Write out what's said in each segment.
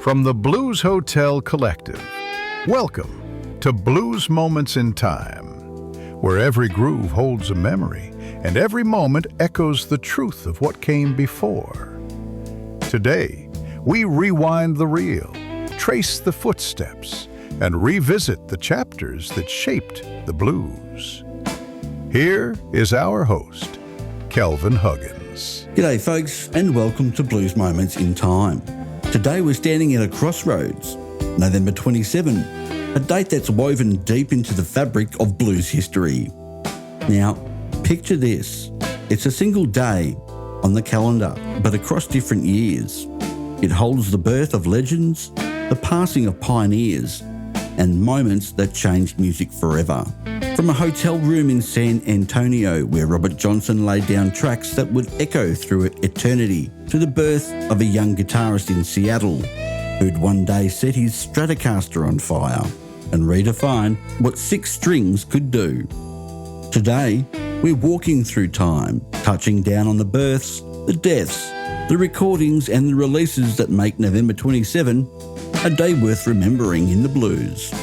From the Blues Hotel Collective, welcome to Blues Moments in Time, where every groove holds a memory and every moment echoes the truth of what came before. Today, we rewind the reel, trace the footsteps, and revisit the chapters that shaped the blues. Here is our host, Kelvin Huggins. G'day folks, and welcome to Blues Moments in Time. Today we're standing at a crossroads, November 27, a date that's woven deep into the fabric of blues history. Now, picture this. It's a single day on the calendar, but across different years. It holds the birth of legends, the passing of pioneers, and moments that changed music forever. From a hotel room in San Antonio where Robert Johnson laid down tracks that would echo through eternity, to the birth of a young guitarist in Seattle who'd one day set his Stratocaster on fire and redefine what 6 strings could do. Today, we're walking through time, touching down on the births, the deaths, the recordings and the releases that make November 27 a day worth remembering in the blues.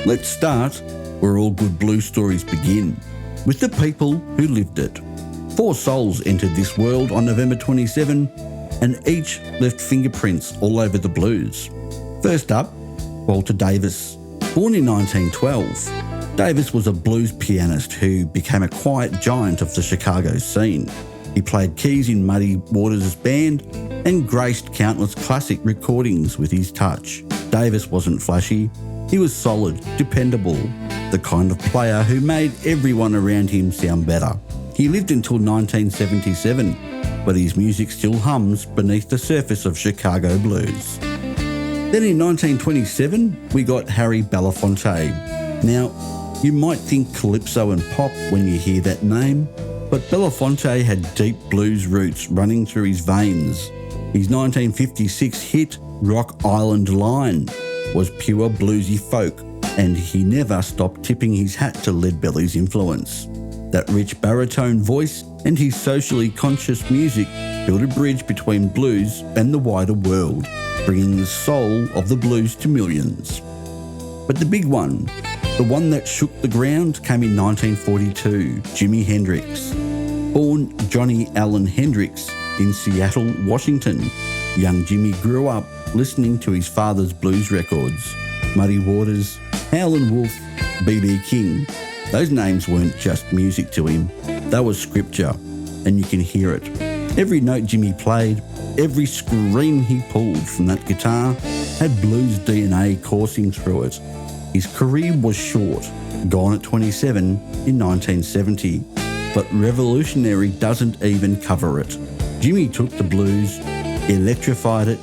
Let's start where all good blues stories begin, with the people who lived it. 4 souls entered this world on November 27, and each left fingerprints all over the blues. First up, Walter Davis. Born in 1912, Davis was a blues pianist who became a quiet giant of the Chicago scene. He played keys in Muddy Waters' band and graced countless classic recordings with his touch. Davis wasn't flashy, he was solid, dependable, the kind of player who made everyone around him sound better. He lived until 1977, but his music still hums beneath the surface of Chicago blues. Then in 1927, we got Harry Belafonte. Now, you might think calypso and pop when you hear that name, but Belafonte had deep blues roots running through his veins. His 1956 hit, Rock Island Line, was pure bluesy folk, and he never stopped tipping his hat to Leadbelly's influence. That rich baritone voice and his socially conscious music built a bridge between blues and the wider world, bringing the soul of the blues to millions. But the big one, the one that shook the ground, came in 1942, Jimi Hendrix. Born Johnny Allen Hendrix in Seattle, Washington, young Jimmy grew up listening to his father's blues records, Muddy Waters, Howlin Wolf, B.B. King. Those names weren't just music to him, they were scripture, and you can hear it. Every note Jimmy played, every scream he pulled from that guitar had blues DNA coursing through it. His career was short, gone at 27 in 1970, but revolutionary doesn't even cover it. Jimmy took the blues, electrified it,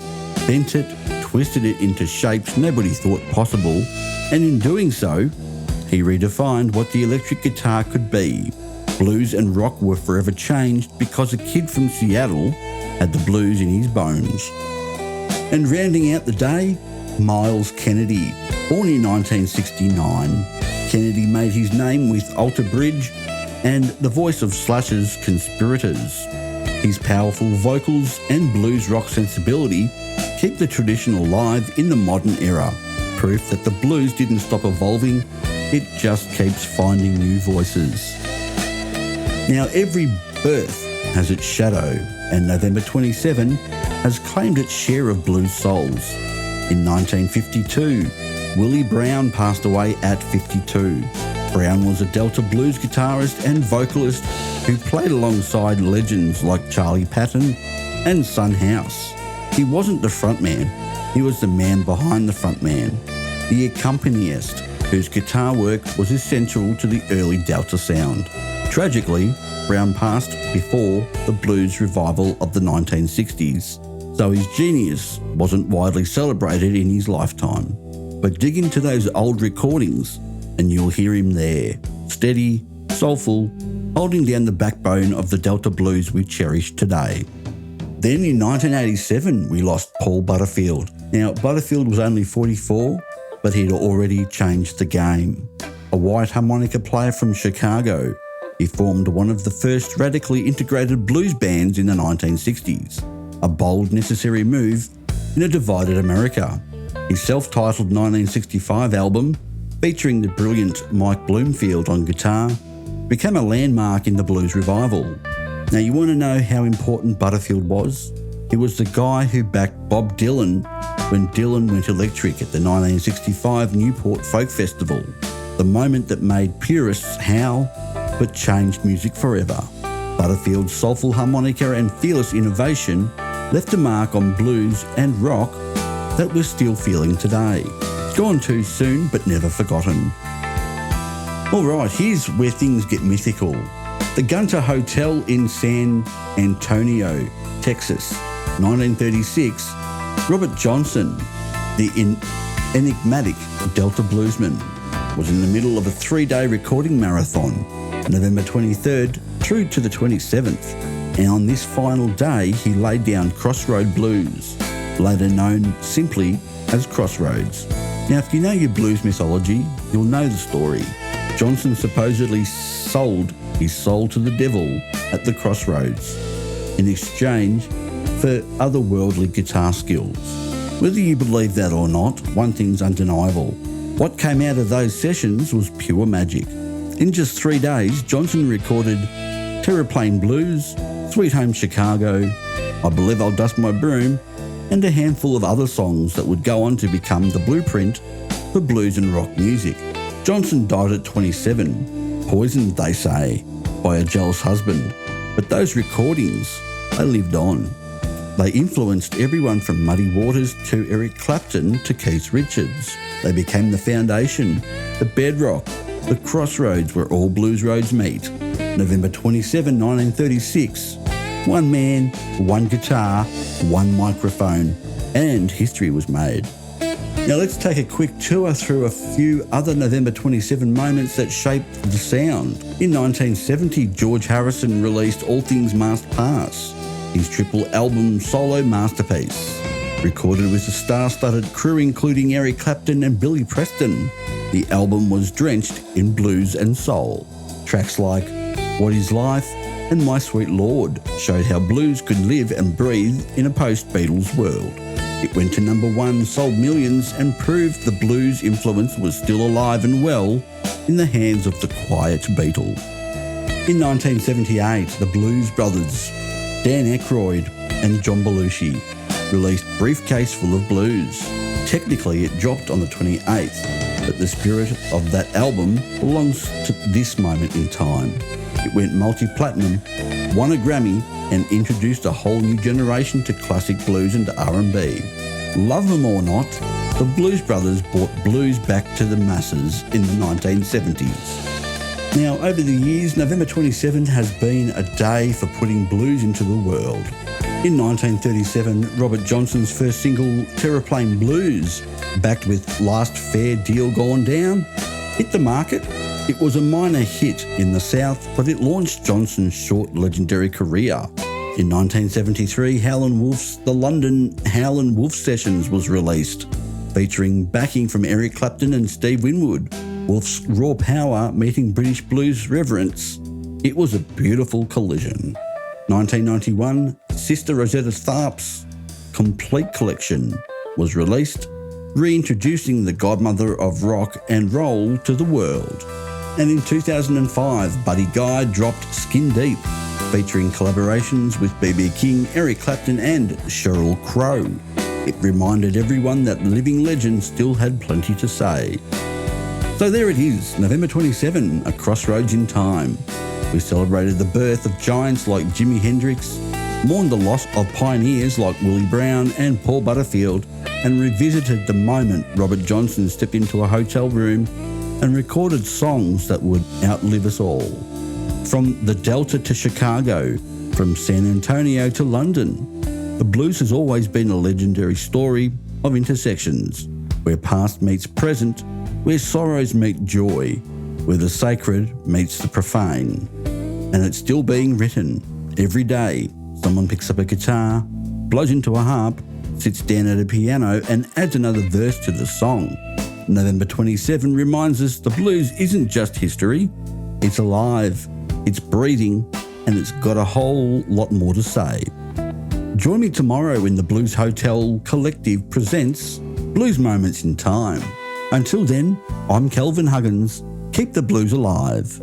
bent it, twisted it into shapes nobody thought possible, and in doing so, he redefined what the electric guitar could be. Blues and rock were forever changed because a kid from Seattle had the blues in his bones. And rounding out the day, Miles Kennedy. Born in 1969, Kennedy made his name with Alter Bridge and the voice of Slash's Conspirators. His powerful vocals and blues rock sensibility keep the tradition alive in the modern era, proof that the blues didn't stop evolving, it just keeps finding new voices. Now every birth has its shadow, and November 27 has claimed its share of blues souls. In 1952, Willie Brown passed away at 52. Brown was a Delta blues guitarist and vocalist who played alongside legends like Charlie Patton and Son House. He wasn't the frontman, he was the man behind the frontman, the accompanist, whose guitar work was essential to the early Delta sound. Tragically, Brown passed before the blues revival of the 1960s, so his genius wasn't widely celebrated in his lifetime. But dig into those old recordings and you'll hear him there, steady, soulful, holding down the backbone of the Delta blues we cherish today. Then in 1987, we lost Paul Butterfield. Now, Butterfield was only 44, but he'd already changed the game. A white harmonica player from Chicago, he formed one of the first radically integrated blues bands in the 1960s. A bold, necessary move, in a divided America. His self-titled 1965 album, featuring the brilliant Mike Bloomfield on guitar, became a landmark in the blues revival. Now, you want to know how important Butterfield was? He was the guy who backed Bob Dylan when Dylan went electric at the 1965 Newport Folk Festival, the moment that made purists howl but changed music forever. Butterfield's soulful harmonica and fearless innovation left a mark on blues and rock that we're still feeling today. Gone too soon, but never forgotten. Alright, here's where things get mythical. The Gunter Hotel in San Antonio, Texas, 1936. Robert Johnson, the enigmatic Delta bluesman, was in the middle of a 3-day recording marathon, November 23rd through to the 27th. And on this final day, he laid down Crossroads Blues, later known simply as Crossroads. Now, if you know your blues mythology, you'll know the story. Johnson supposedly sold his soul to the devil at the Crossroads in exchange for otherworldly guitar skills. Whether you believe that or not, one thing's undeniable. What came out of those sessions was pure magic. In just 3 days, Johnson recorded Terraplane Blues, Sweet Home Chicago, I Believe I'll Dust My Broom, and a handful of other songs that would go on to become the blueprint for blues and rock music. Johnson died at 27, poisoned, they say, by a jealous husband. But those recordings, they lived on. They influenced everyone from Muddy Waters to Eric Clapton to Keith Richards. They became the foundation, the bedrock, the crossroads where all blues roads meet. November 27, 1936. One man, one guitar, one microphone, and history was made. Now let's take a quick tour through a few other November 27 moments that shaped the sound. In 1970, George Harrison released All Things Must Pass, his triple album solo masterpiece. Recorded with a star-studded crew including Eric Clapton and Billy Preston, the album was drenched in blues and soul. Tracks like What Is Life and My Sweet Lord showed how blues could live and breathe in a post-Beatles world. It went to number 1, sold millions, and proved the blues influence was still alive and well in the hands of the quiet Beatle. In 1978, the Blues Brothers, Dan Aykroyd and John Belushi, released Briefcase Full of Blues. Technically, it dropped on the 28th, but the spirit of that album belongs to this moment in time. It went multi-platinum, won a Grammy, and introduced a whole new generation to classic blues and R&B. Love them or not, the Blues Brothers brought blues back to the masses in the 1970s. Now, over the years, November 27 has been a day for putting blues into the world. In 1937, Robert Johnson's first single, Terraplane Blues, backed with Last Fair Deal Gone Down, hit the market. It was a minor hit in the South, but it launched Johnson's short legendary career. In 1973, Howlin Wolf's The London Howlin Wolf Sessions was released, featuring backing from Eric Clapton and Steve Winwood. Wolf's raw power meeting British blues reverence. It was a beautiful collision. 1991, Sister Rosetta Tharpe's Complete Collection was released, reintroducing the godmother of rock and roll to the world. And in 2005, Buddy Guy dropped Skin Deep, featuring collaborations with B.B. King, Eric Clapton and Sheryl Crow. It reminded everyone that living legends still had plenty to say. So there it is, November 27, a crossroads in time. We celebrated the birth of giants like Jimi Hendrix, mourned the loss of pioneers like Willie Brown and Paul Butterfield, and revisited the moment Robert Johnson stepped into a hotel room and recorded songs that would outlive us all. From the Delta to Chicago, from San Antonio to London, the blues has always been a legendary story of intersections, where past meets present, where sorrows meet joy, where the sacred meets the profane. And it's still being written. Every day, someone picks up a guitar, blows into a harp, sits down at a piano and adds another verse to the song. November 27 reminds us the blues isn't just history, it's alive, it's breathing, and it's got a whole lot more to say. Join me tomorrow when the Blues Hotel Collective presents Blues Moments in Time. Until then, I'm Kelvin Huggins. Keep the blues alive.